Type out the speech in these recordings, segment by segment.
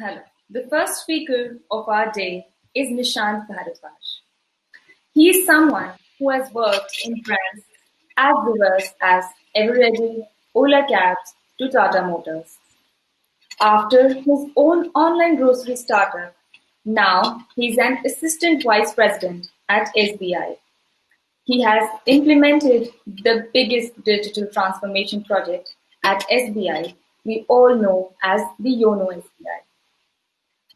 Hello. The first speaker of our day is Nishant Bhardwaj. He is someone who has worked in brands as diverse as Eveready, Ola Cabs to Tata Motors. After his own online grocery startup, now he's an assistant vice president at SBI. He has implemented the biggest digital transformation project at SBI we all know as the YONO SBI.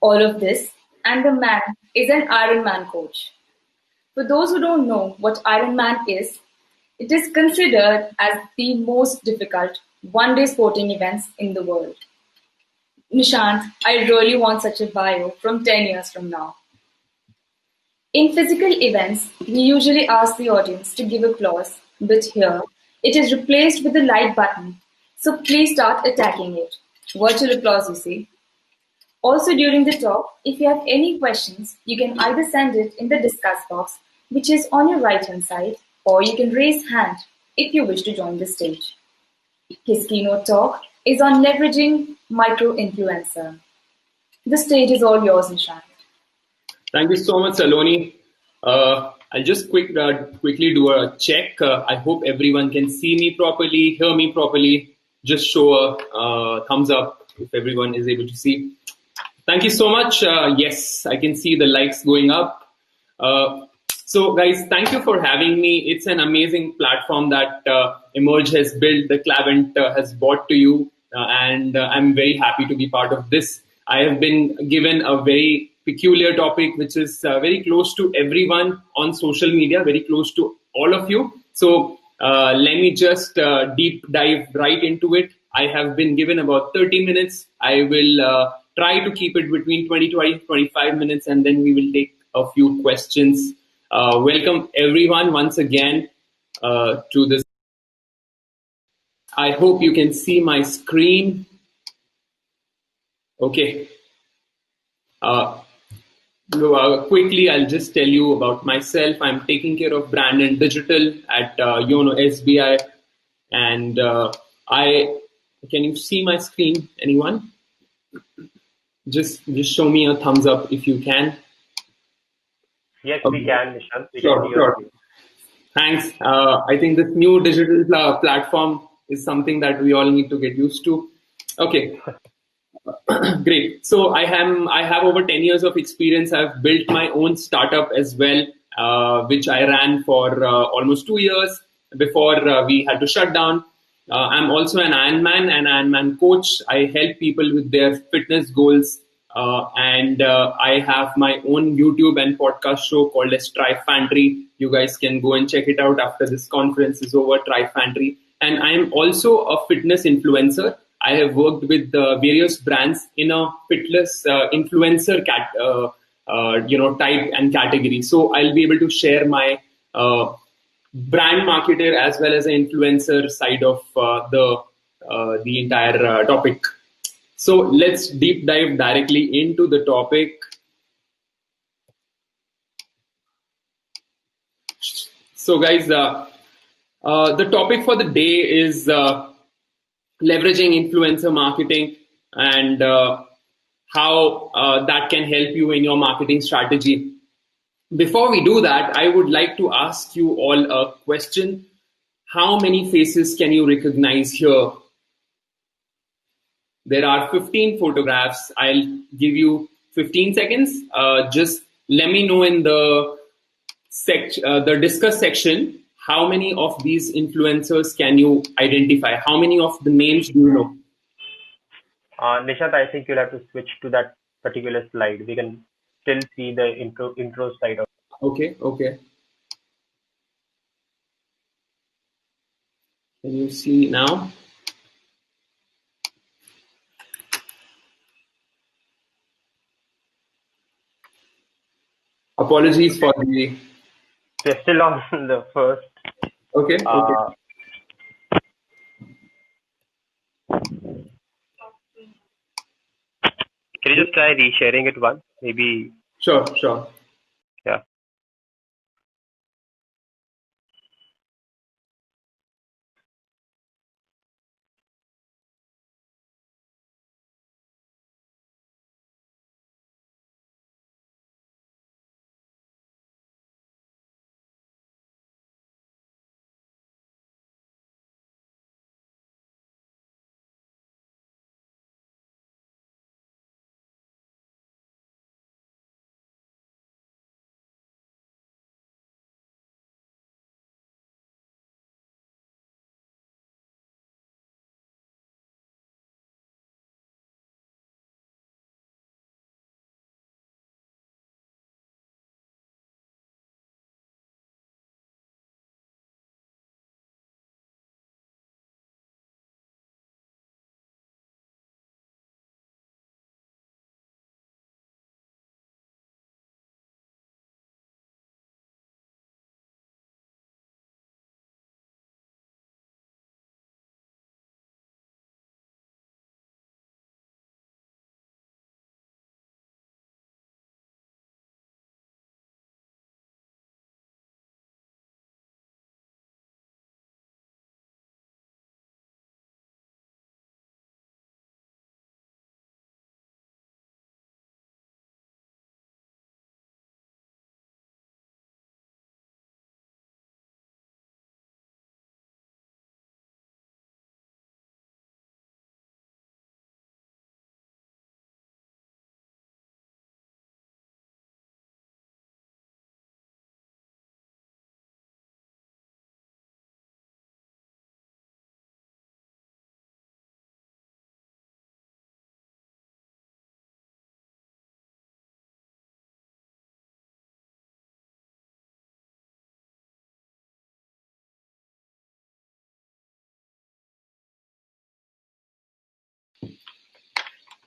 All of this, and the man is an Ironman coach. For those who don't know what Ironman is, it is considered as the most difficult one-day sporting events in the world. Nishant, I really want such a bio from 10 years from now. In physical events, we usually ask the audience to give applause, but here it is replaced with a like button. So please start attacking it. Virtual applause, you see. Also during the talk, if you have any questions, you can either send it in the discuss box, which is on your right hand side, or you can raise hand if you wish to join the stage. His keynote talk is on leveraging micro-influencer. The stage is all yours, Nishant. Thank you so much, Saloni. I'll just quickly do a check. I hope everyone can see me properly, hear me properly. Just show a thumbs up if everyone is able to see. Thank you so much. Yes, I can see the likes going up. So guys, thank you for having me. It's an amazing platform that Emerge has built, the Clavent has brought to you, and I'm very happy to be part of this. I have been given a very peculiar topic, which is very close to everyone on social media, very close to all of you. So let me just deep dive right into it. I have been given about 30 minutes. I will try to keep it between 20 to 25 minutes, and then we will take a few questions. Welcome everyone once again to this. I hope you can see my screen. Okay. Quickly, I'll just tell you about myself. I'm taking care of brand and digital at YONO SBI. And can you see my screen? Anyone? Just show me a thumbs up if you can. Yes, okay. We can, Nishant. Sure. Thanks. I think this new digital platform is something that we all need to get used to. Okay. Great. So I have over 10 years of experience. I've built my own startup as well, which I ran for almost 2 years before we had to shut down. I'm also an Ironman coach. I help people with their fitness goals. And I have my own YouTube and podcast show called as Trifantry. You guys can go and check it out after this conference is over, Trifantry. And I'm also a fitness influencer. I have worked with various brands in a fitness influencer type and category. So I'll be able to share my brand marketer as well as an influencer side of the entire topic. So let's deep dive directly into the topic. So guys, the topic for the day is leveraging influencer marketing and how that can help you in your marketing strategy. Before we do that, I would like to ask you all a question. How many faces can you recognize here? There are 15 photographs. I'll give you 15 seconds. Just let me know in the discuss section, how many of these influencers can you identify? How many of the names do you know? Nishant, I think you'll have to switch to that particular slide. We can still see the intro side of it. Okay. Can you see now? Apologies for the... We're still on the first. Okay. Can you just try resharing it once? Maybe. Sure. Yeah.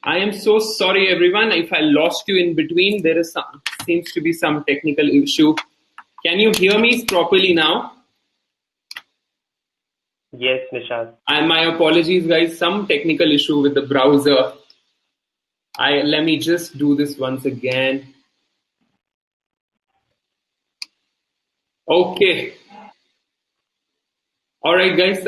I am so sorry, everyone. If I lost you in between, seems to be some technical issue. Can you hear me properly now? Yes, Nishant. My apologies, guys. Some technical issue with the browser. Let me just do this once again. Okay. All right, guys.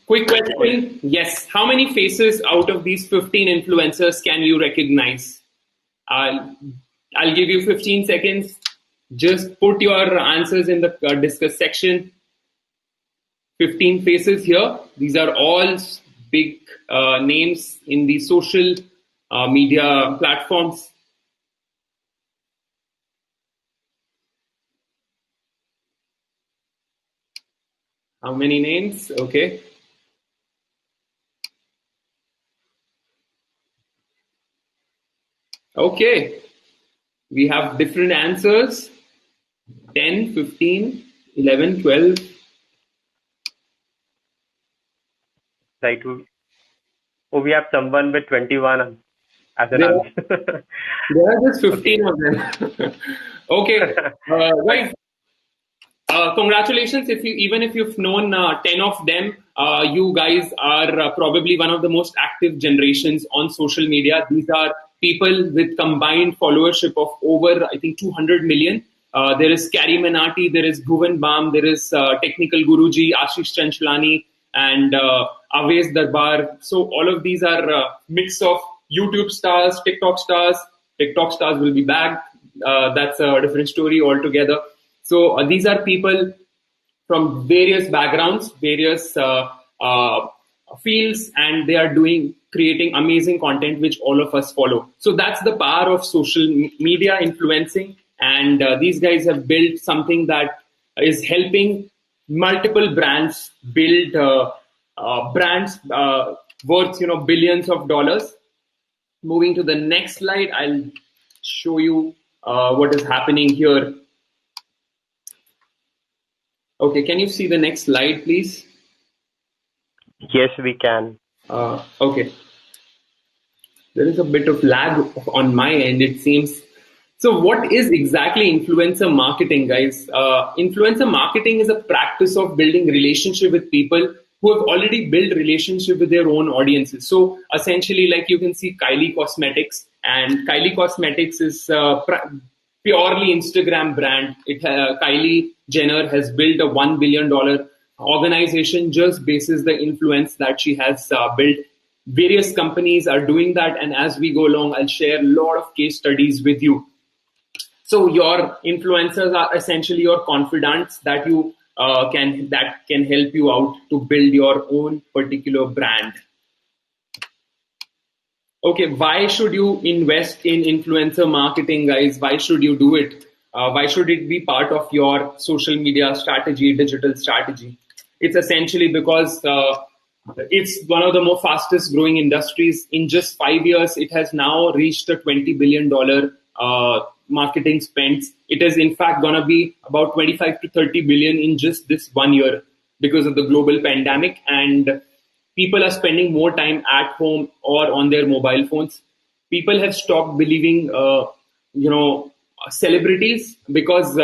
Quick question. Yes. How many faces out of these 15 influencers can you recognize? I'll give you 15 seconds. Just put your answers in the discuss section. 15 faces here. These are all big names in the social media platforms. How many names? Okay. Okay. We have different answers. 10, 15, 11, 12. Right. Oh, we have someone with 21 as an There answer. are just 15 Okay. of them. Okay. Guys, congratulations! Even if you've known 10 of them, you guys are probably one of the most active generations on social media. These are people with combined followership of over, I think, 200 million. There is Carrie Menati, there is Bhuvan Bam, there is Technical Guruji, Ashish Chanchlani, and Avesh Darbar. So all of these are mix of YouTube stars, TikTok stars. TikTok stars will be back. That's a different story altogether. So these are people from various backgrounds, various fields, and they are creating amazing content which all of us follow. So that's the power of social media influencing, and these guys have built something that is helping multiple brands build brands worth billions of dollars. Moving to the next slide, I'll show you what is happening here. Okay, can you see the next slide, please? Yes, we can. Okay. There is a bit of lag on my end, it seems. So what is exactly influencer marketing, guys? Influencer marketing is a practice of building relationship with people who have already built relationship with their own audiences. So essentially, like you can see Kylie Cosmetics, and Kylie Cosmetics is purely Instagram brand. Kylie Jenner has built a $1 billion organization just basis the influence that she has built. Various companies are doing that, and as we go along, I'll share a lot of case studies with you. So your influencers are essentially your confidants that you can help you out to build your own particular brand. Okay, why should you invest in influencer marketing, guys? Why should you do it? Why should it be part of your social media strategy, digital strategy? It's essentially because it's one of the more fastest growing industries. In just 5 years, it has now reached a $20 billion marketing spends. It is in fact going to be about 25 to 30 billion in just this 1 year because of the global pandemic, and people are spending more time at home or on their mobile phones. People have stopped believing, celebrities because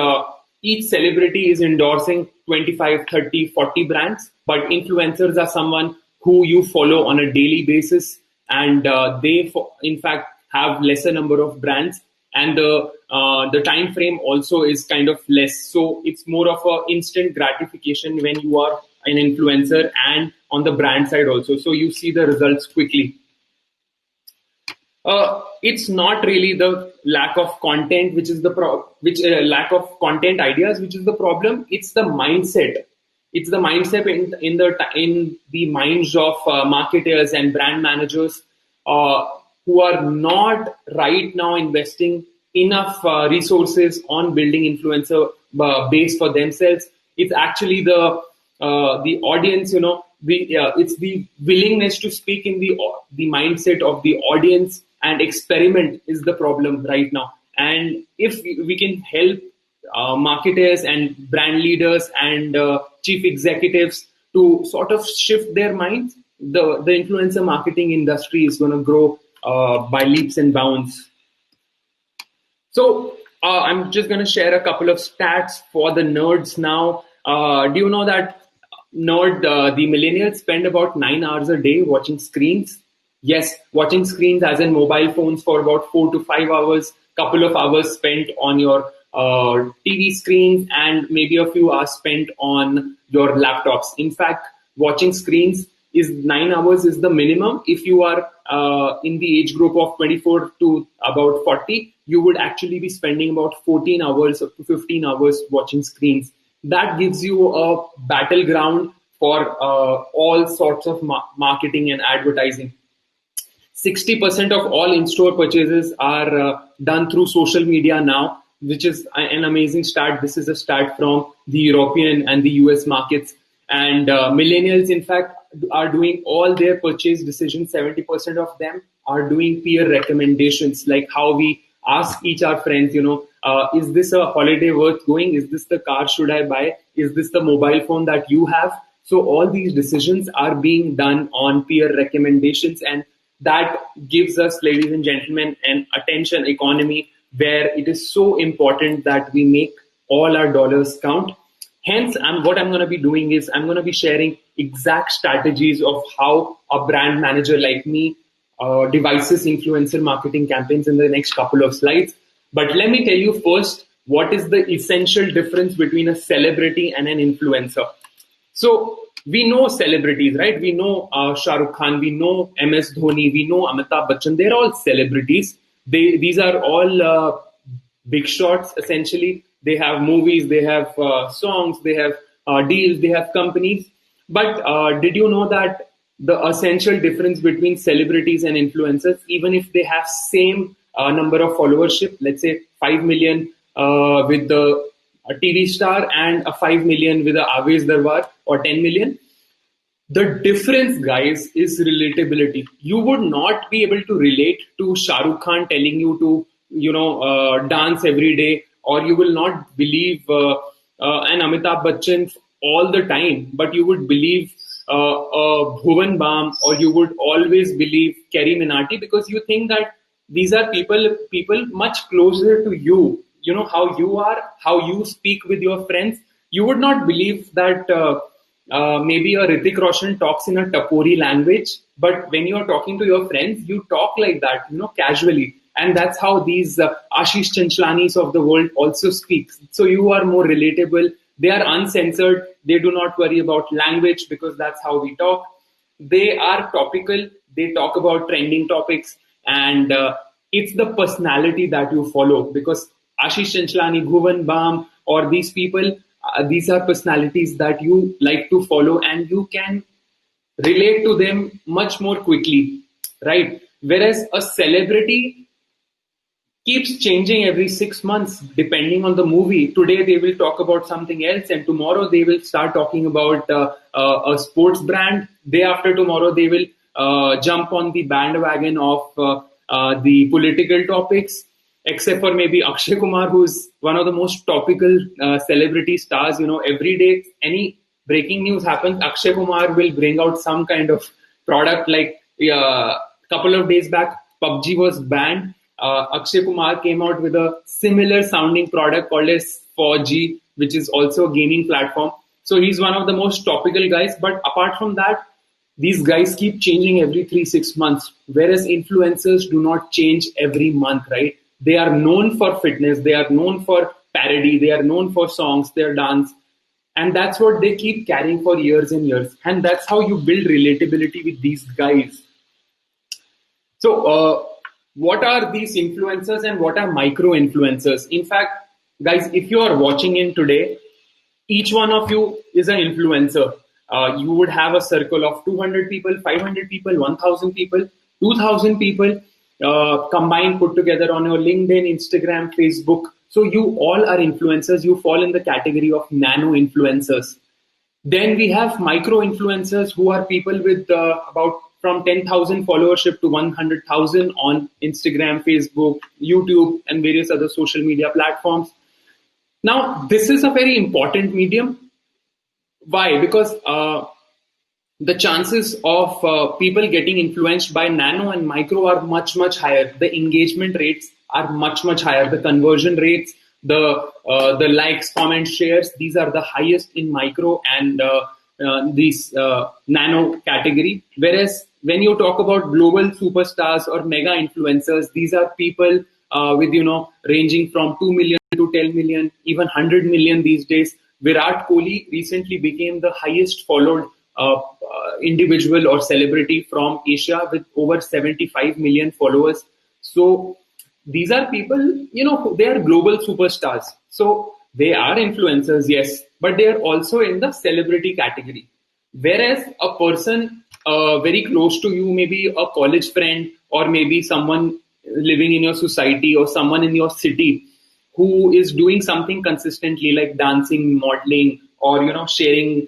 each celebrity is endorsing 25, 30, 40 brands. But influencers are someone who you follow on a daily basis, and in fact, have lesser number of brands, and the time frame also is kind of less. So it's more of a instant gratification when you are an influencer, and on the brand side also. So you see the results quickly. It's not really the lack of content, which is the lack of content ideas, which is the problem. It's the mindset. It's the mindset in the minds of marketers and brand managers who are not right now investing enough resources on building influencer base for themselves. It's actually the audience, it's the willingness to speak in the mindset of the audience and experiment is the problem right now. And if we can help marketers and brand leaders and chief executives to sort of shift their minds, the influencer marketing industry is going to grow by leaps and bounds. So I'm just going to share a couple of stats for the nerds now. Do you know that the millennials spend about 9 hours a day watching screens? Yes, watching screens as in mobile phones for about 4 to 5 hours, couple of hours spent on your TV screens, and maybe a few hours spent on your laptops. In fact, watching screens is 9 hours is the minimum. If you are in the age group of 24 to about 40, you would actually be spending about 14 hours to 15 hours watching screens. That gives you a battleground for all sorts of marketing and advertising. 60% of all in-store purchases are done through social media now, which is an amazing stat. This is a stat from the European and the US markets. And millennials, in fact, are doing all their purchase decisions. 70% of them are doing peer recommendations, like how we ask each our friends, is this a holiday worth going? Is this the car should I buy? Is this the mobile phone that you have? So all these decisions are being done on peer recommendations, and that gives us, ladies and gentlemen, an attention economy where it is so important that we make all our dollars count. Hence, what I'm going to be doing is I'm going to be sharing exact strategies of how a brand manager like me devises influencer marketing campaigns in the next couple of slides. But let me tell you first, what is the essential difference between a celebrity and an influencer? So we know celebrities, right? We know Shah Rukh Khan, we know MS Dhoni, we know Amitabh Bachchan. They're all celebrities. These are all big shots, essentially. They have movies, they have songs, they have deals, they have companies. But did you know that the essential difference between celebrities and influencers, even if they have same number of followership, let's say 5 million with a TV star and a 5 million with a Aves Darbar, or 10 million, the difference, guys, is relatability. You would not be able to relate to Shah Rukh Khan telling you to, dance every day, or you will not believe an Amitabh Bachchan all the time, but you would believe Bhuvan Bam, or you would always believe Kerry Minati, because you think that these are people much closer to you. You know how you are, how you speak with your friends. You would not believe that maybe a Hrithik Roshan talks in a Tapori language, but when you're talking to your friends, you talk like that, casually. And that's how these Ashish Chanchlanis of the world also speak. So you are more relatable. They are uncensored. They do not worry about language, because that's how we talk. They are topical. They talk about trending topics. And it's the personality that you follow, because Ashish Chanchlani, Bhuvan Bam, or these people, these are personalities that you like to follow, and you can relate to them much more quickly, right? Whereas a celebrity keeps changing every 6 months depending on the movie. Today they will talk about something else, and tomorrow they will start talking about a sports brand. Day after tomorrow they will jump on the bandwagon of the political topics, except for maybe Akshay Kumar, who's one of the most topical celebrity stars. Every day any breaking news happens, Akshay Kumar will bring out some kind of product. Like a couple of days back, PUBG was banned. Akshay Kumar came out with a similar sounding product called as 4G, which is also a gaming platform. So he's one of the most topical guys. But apart from that, these guys keep changing every 3-6 months, whereas influencers do not change every month, right? They are known for fitness, they are known for parody, they are known for songs, their dance. And that's what they keep carrying for years and years. And that's how you build relatability with these guys. So, what are these influencers and what are micro influencers? In fact, guys, if you are watching in today, each one of you is an influencer. You would have a circle of 200 people, 500 people, 1,000 people, 2,000 people combined, put together on your LinkedIn, Instagram, Facebook. So you all are influencers. You fall in the category of nano influencers. Then we have micro influencers, who are people with about from 10,000 followership to 100,000 on Instagram, Facebook, YouTube, and various other social media platforms. Now, this is a very important medium. Why? Because the chances of people getting influenced by nano and micro are much, much higher. The engagement rates are much, much higher. The conversion rates, the likes, comments, shares, these are the highest in micro and these nano category. Whereas when you talk about global superstars or mega influencers, these are people with, ranging from 2 million to 10 million, even 100 million these days. Virat Kohli recently became the highest followed individual or celebrity from Asia with over 75 million followers. So these are people, they are global superstars. So they are influencers, yes, but they are also in the celebrity category. Whereas a person very close to you, maybe a college friend or maybe someone living in your society or someone in your city who is doing something consistently like dancing, modeling, or sharing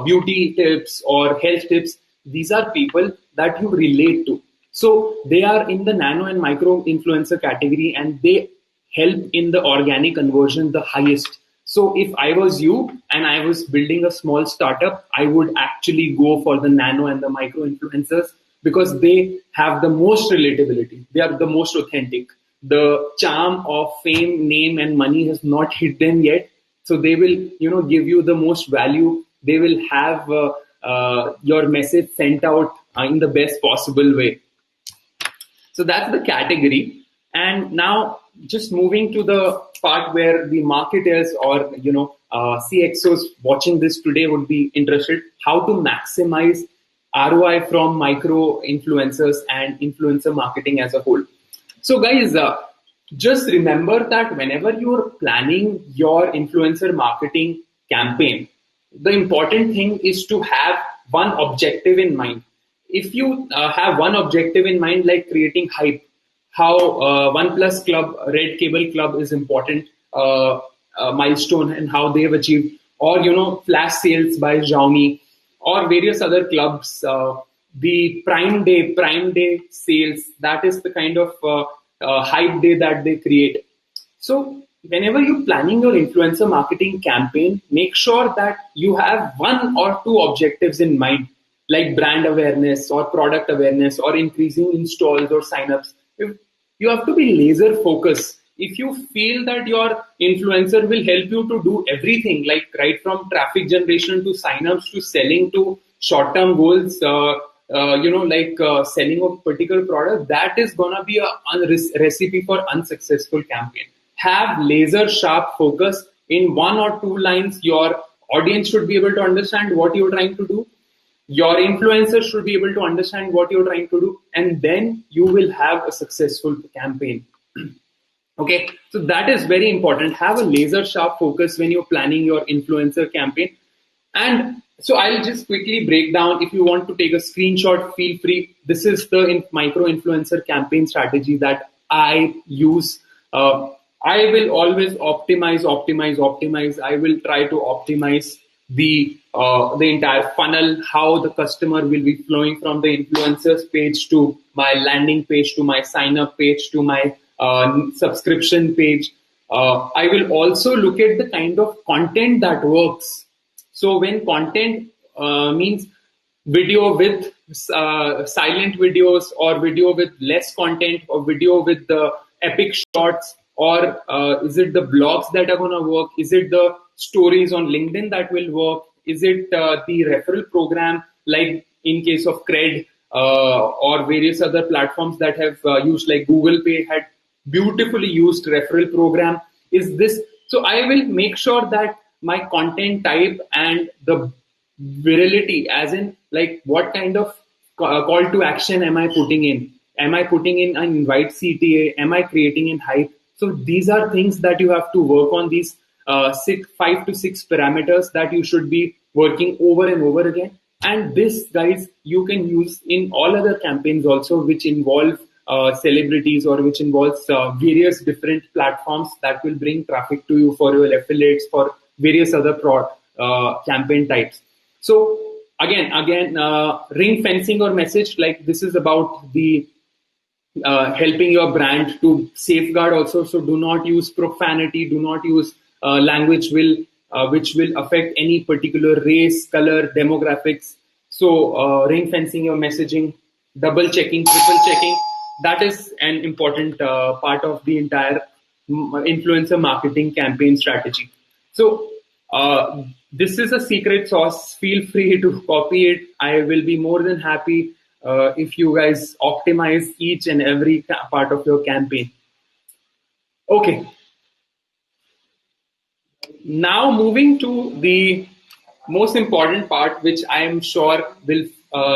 beauty tips or health tips, these are people that you relate to. So they are in the nano and micro influencer category and they help in the organic conversion the highest. So if I was you and I was building a small startup, I would actually go for the nano and the micro influencers because they have the most relatability. They are the most authentic. The charm of fame, name, and money has not hit them yet. So they will, give you the most value. They will have your message sent out in the best possible way. So that's the category. And now just moving to the part where the marketers or, CXOs watching this today would be interested, how to maximize ROI from micro influencers and influencer marketing as a whole. So guys, just remember that whenever you're planning your influencer marketing campaign, the important thing is to have one objective in mind. If you have one objective in mind, like creating hype, how OnePlus Club, Red Cable Club is important milestone and how they've achieved, or flash sales by Xiaomi, or various other clubs. The Prime Day sales, that is the kind of hype day that they create. So whenever you're planning your influencer marketing campaign, make sure that you have one or two objectives in mind, like brand awareness or product awareness or increasing installs or signups. You have to be laser focused. If you feel that your influencer will help you to do everything, like right from traffic generation to signups to selling to short-term goals, selling a particular product, that is gonna be a recipe for unsuccessful campaign. Have laser sharp focus in one or two lines. Your audience should be able to understand what you're trying to do. Your influencers should be able to understand what you're trying to do, and then you will have a successful campaign. Okay, so that is very important. Have a laser sharp focus when you're planning your influencer campaign. And so I'll just quickly break down. If you want to take a screenshot, feel free. This is the micro influencer campaign strategy that I use. I will always optimize. I will try to optimize the entire funnel, how the customer will be flowing from the influencers page to my landing page, to my sign up page, to my subscription page. I will also look at the kind of content that works. So when content means video with silent videos, or video with less content, or video with the epic shots, or is it the blogs that are going to work? Is it the stories on LinkedIn that will work? Is it the referral program, like in case of Cred or various other platforms that have used, like Google Pay had beautifully used referral program? Is this? So I will make sure that my content type and the virality, as in like what kind of call to action am I putting in? Am I putting in an invite CTA? Am I creating in hype? So these are things that you have to work on, these 5 to 6 parameters that you should be working over and over again. And this, guys, you can use in all other campaigns also, which involve celebrities, or which involves various different platforms that will bring traffic to you for your affiliates, for various other campaign types. So again, ring fencing or message, like this is about the helping your brand to safeguard also. So do not use profanity, do not use language which will affect any particular race, color, demographics. So ring fencing your messaging, double checking, triple checking, that is an important part of the entire influencer marketing campaign strategy. So this is a secret sauce. Feel free to copy it. I will be more than happy if you guys optimize each and every part of your campaign. Okay, now moving to the most important part, which I am sure will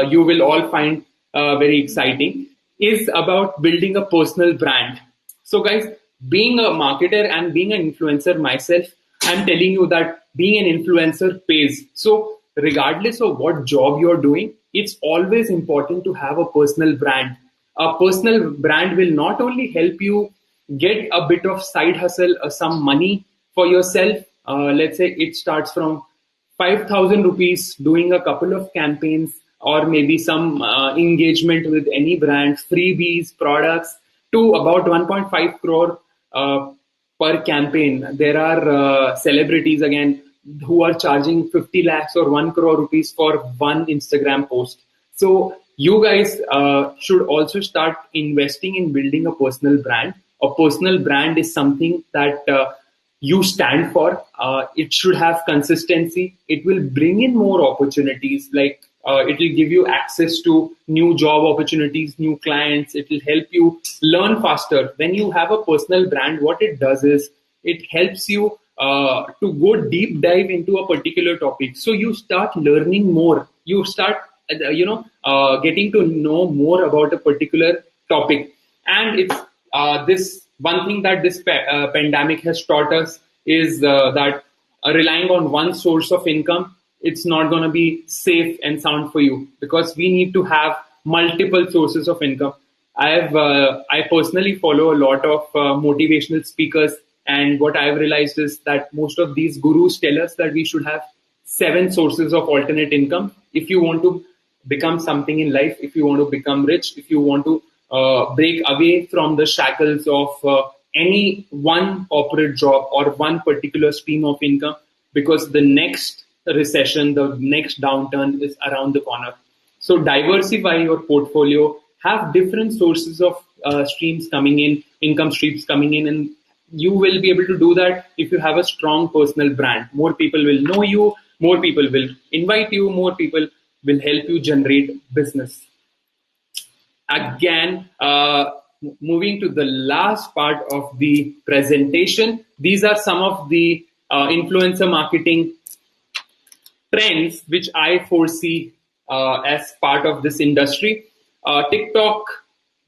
you will all find very exciting, is about building a personal brand. So, guys, being a marketer and being an influencer myself, I'm telling you that being an influencer pays. So, regardless of what job you're doing, it's always important to have a personal brand. A personal brand will not only help you get a bit of side hustle, some money for yourself. Let's say it starts from 5,000 rupees doing a couple of campaigns or maybe some engagement with any brand, freebies, products, to about 1.5 crore per campaign. There are celebrities again who are charging 50 lakhs or 1 crore rupees for one Instagram post. So you guys should also start investing in building a personal brand. A personal brand is something that you stand for. It should have consistency. It will bring in more opportunities. Like it will give you access to new job opportunities, new clients. It will help you learn faster. When you have a personal brand, what it does is it helps you to go deep dive into a particular topic. So you start learning more. You start, getting to know more about a particular topic. And it's this one thing that this pandemic has taught us is that relying on one source of income, it's not going to be safe and sound for you, because we need to have multiple sources of income. I personally follow a lot of motivational speakers, and what I've realized is that most of these gurus tell us that we should have 7 sources of alternate income if you want to become something in life, if you want to become rich, if you want to break away from the shackles of any one corporate job or one particular stream of income, because the next recession, the next downturn is around the corner. So diversify your portfolio, have different sources of streams coming in, income streams coming in, and you will be able to do that if you have a strong personal brand. More people will know you, more people will invite you, more people will help you generate business. Again, moving to the last part of the presentation, these are some of the influencer marketing trends which I foresee as part of this industry. TikTok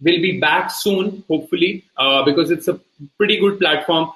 will be back soon, hopefully, because it's a pretty good platform.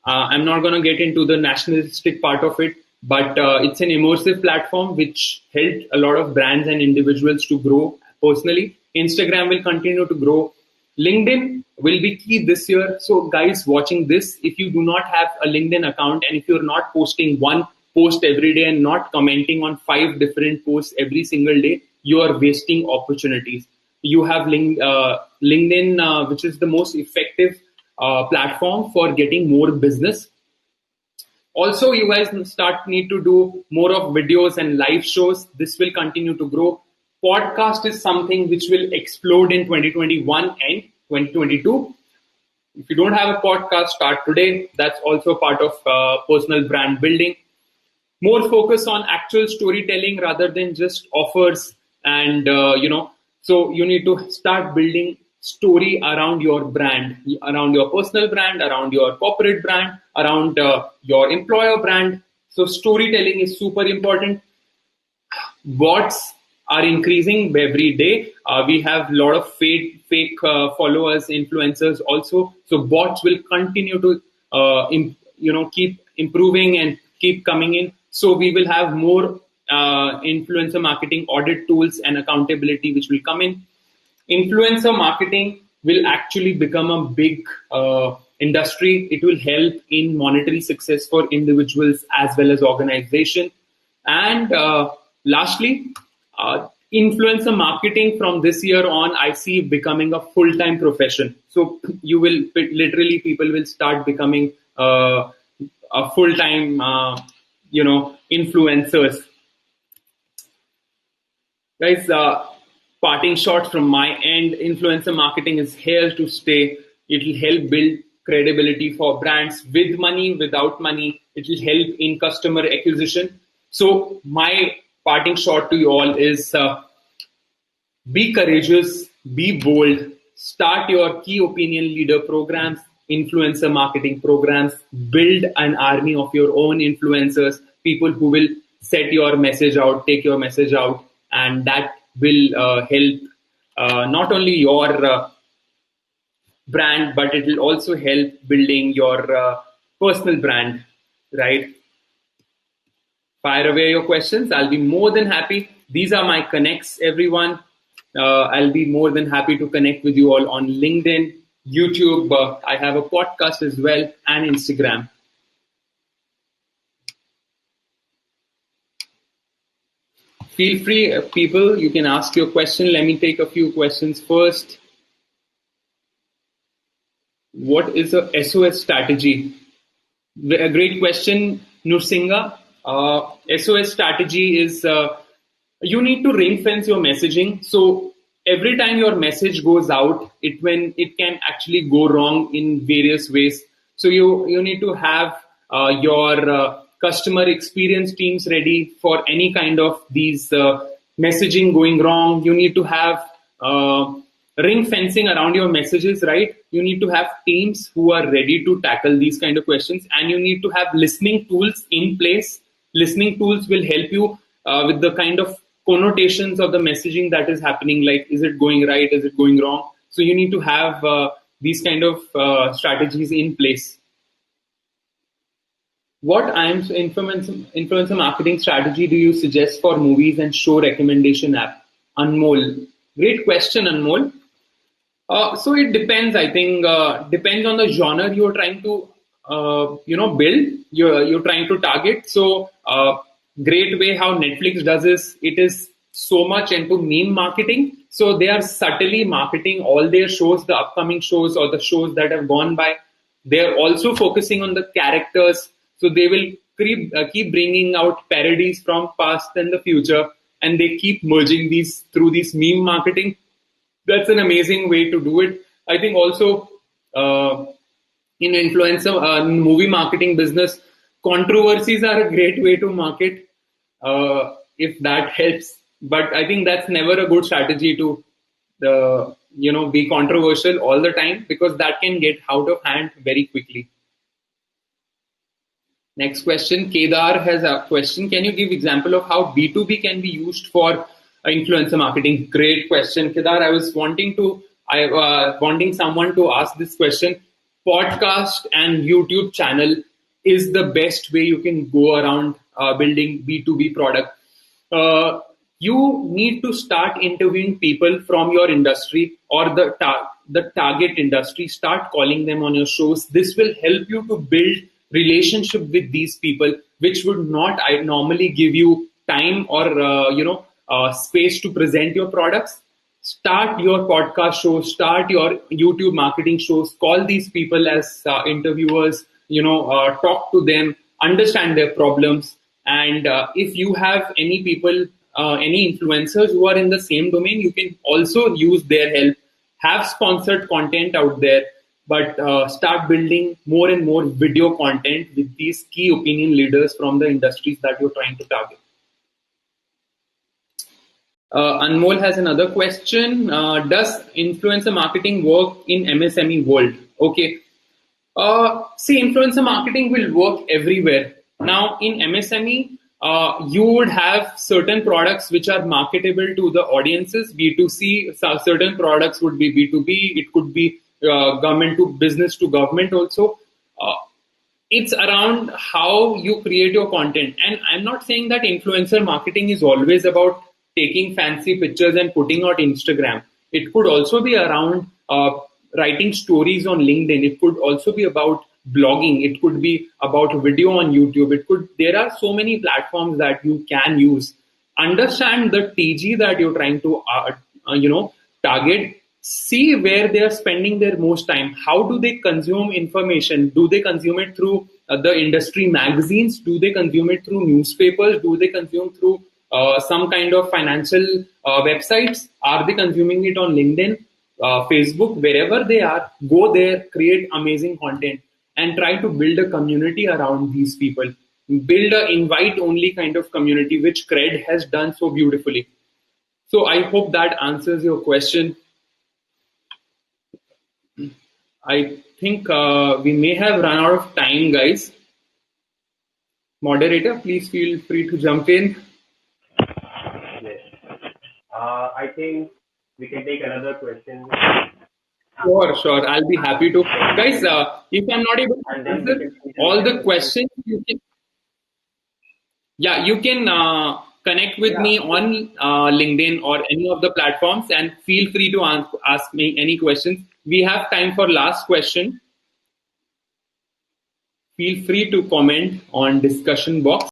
I'm not going to get into the nationalistic part of it, but it's an immersive platform which helped a lot of brands and individuals to grow personally. Instagram will continue to grow. LinkedIn will be key this year. So guys watching this, if you do not have a LinkedIn account and if you're not posting one post every day and not commenting on 5 different posts every single day, you are wasting opportunities. You have LinkedIn, which is the most effective platform for getting more business. Also, you guys need to do more of videos and live shows. This will continue to grow. Podcast is something which will explode in 2021 and 2022. If you don't have a podcast, start today. That's also part of personal brand building. More focus on actual storytelling rather than just offers. And, so you need to start building story around your brand, around your personal brand, around your corporate brand, around your employer brand. So storytelling is super important. Bots are increasing every day. We have a lot of fake followers, influencers also. So bots will continue to, keep improving and keep coming in. So we will have more influencer marketing audit tools and accountability which will come in. Influencer marketing will actually become a big industry. It will help in monetary success for individuals as well as organization. And lastly, influencer marketing from this year on, I see becoming a full-time profession. So you will literally, people will start becoming a full-time, influencers. Guys, parting shot from my end, influencer marketing is here to stay. It will help build credibility for brands with money, without money. It will help in customer acquisition. So my parting shot to you all is be courageous, be bold, start your key opinion leader programs, influencer marketing programs, build an army of your own influencers, people who will set your message out, take your message out, and that will help not only your brand, but it will also help building your personal brand, right? Fire away your questions. I'll be more than happy. These are my connects, everyone. I'll be more than happy to connect with you all on LinkedIn, YouTube. I have a podcast as well, and Instagram. Feel free, people, you can ask your question. Let me take a few questions first. What is a SOS strategy? A great question, Nursinga. SOS strategy is you need to ring fence your messaging. So every time your message goes out, it can actually go wrong in various ways. So you need to have your customer experience teams ready for any kind of these messaging going wrong. You need to have ring fencing around your messages, right? You need to have teams who are ready to tackle these kind of questions, and you need to have listening tools in place. Listening tools will help you with the kind of connotations of the messaging that is happening, like is it going right, is it going wrong? So you need to have these kind of strategies in place. What influencer marketing strategy do you suggest for movies and show recommendation app? Anmol. Great question, Anmol. So it depends. I think depends on the genre you're trying to build. You're trying to target. So great way how Netflix does is it is so much into meme marketing. So they are subtly marketing all their shows, the upcoming shows or the shows that have gone by. They are also focusing on the characters. So they will keep bringing out parodies from past and the future, and they keep merging these through this meme marketing. That's an amazing way to do it. I think also in influencer movie marketing business, controversies are a great way to market if that helps. But I think that's never a good strategy to be controversial all the time, because that can get out of hand very quickly. Next question, Kedar has a question. Can you give example of how B2B can be used for influencer marketing? Great question, Kedar. I was wanting someone to ask this question. Podcast and YouTube channel is the best way you can go around building B2B product. You need to start interviewing people from your industry or the target industry. Start calling them on your shows. This will help you to build relationship with these people, which would not normally give you time or space to present your products. Start your podcast shows, start your YouTube marketing shows, call these people as interviewers, talk to them, understand their problems. And if you have any people, any influencers who are in the same domain, you can also use their help, have sponsored content out there, but start building more and more video content with these key opinion leaders from the industries that you're trying to target. Anmol has another question. Does influencer marketing work in MSME world? Okay. See, influencer marketing will work everywhere. Now, in MSME, you would have certain products which are marketable to the audiences. B2C, certain products would be B2B. It could be government to business to government also. It's around how you create your content. And I'm not saying that influencer marketing is always about taking fancy pictures and putting out Instagram. It could also be around writing stories on LinkedIn. It could also be about blogging. It could be about video on YouTube. There are so many platforms that you can use. Understand the TG that you're trying to target. See where they are spending their most time. How do they consume information? Do they consume it through the industry magazines? Do they consume it through newspapers? Do they consume through some kind of financial websites? Are they consuming it on LinkedIn, Facebook, wherever they are? Go there, create amazing content, and try to build a community around these people. Build a invite-only kind of community, which Cred has done so beautifully. So I hope that answers your question. I think we may have run out of time, guys. Moderator, please feel free to jump in. Yes. I think we can take another question. Sure. I'll be happy to. Guys, if I'm not able to And then we answer can see the all next the questions, you can connect with me on LinkedIn or any of the platforms, and feel free to ask me any questions. We have time for last question. Feel free to comment on discussion box.